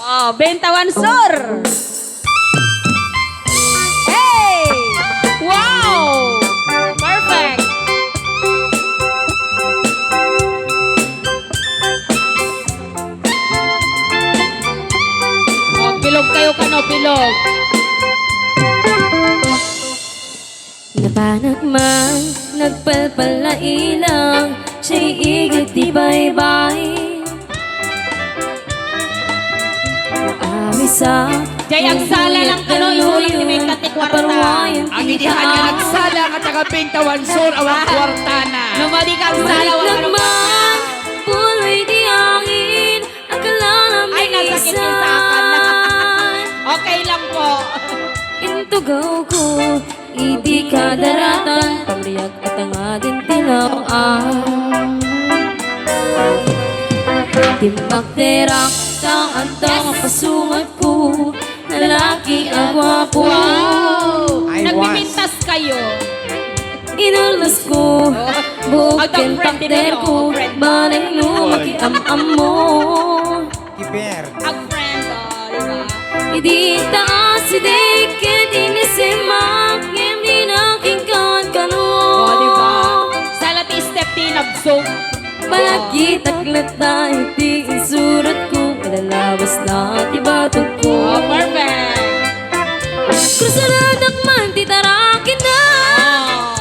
Oh, Bentawan Sur. Hey! Wow! Perfect. Oh, pilog kayo kano, pilog. Nabanag man, nagpalpalailang, siya'y igit di baybay. Sa Jay, ang sala ng kano, ihulang ni may katikwarta. Ang inihan nga nagsala at taga Bentawan Sur, awang kwarta na. Numadi kang sala, wala ka man, puloy di angin, akala na ay, nasakit yun sa akin. Okay lang po. Intugaw ko, hindi ka daratan, pamriyag at ang adin tinawaan. Timbak terak, ang pasungat ko, lalaki agwapo. Wow! Nagpipintas kayo. Inulas ko, bukin pakder ko, banay lumaki am mo. Kiper. Ang friend, diba? Hindi taas, hindi kinisimak, hindi nakingkan ka no. Diba? Salati step tinabsog. Palagi taklat na hindi isurat ko, malalabas na tibatog ko. Oh, perfect. Krusaladak man, titarakin na. Oh,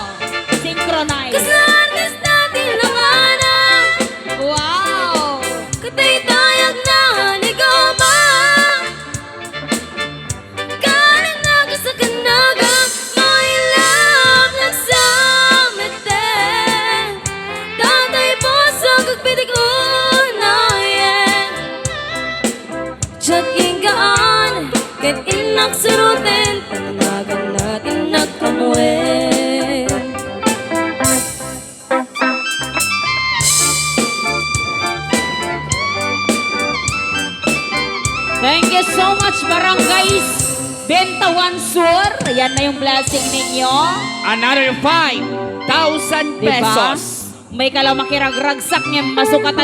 synchronize. Kasargas natin lang anak. Wow! Katay-tayag na ligaw ba? Kanin na ka sa kanaga, my love nagsameten. Tatay po sa kagpitig unayan. Tiyag ingaan, kahit inak suruten, pananagan natin nagkamuin. Thank you so much, Barangays Bentawan Sur. Yan na yung blessing ninyo. Another 5,000 Diba? pesos. May kalaw makiragragsak niya masukatan.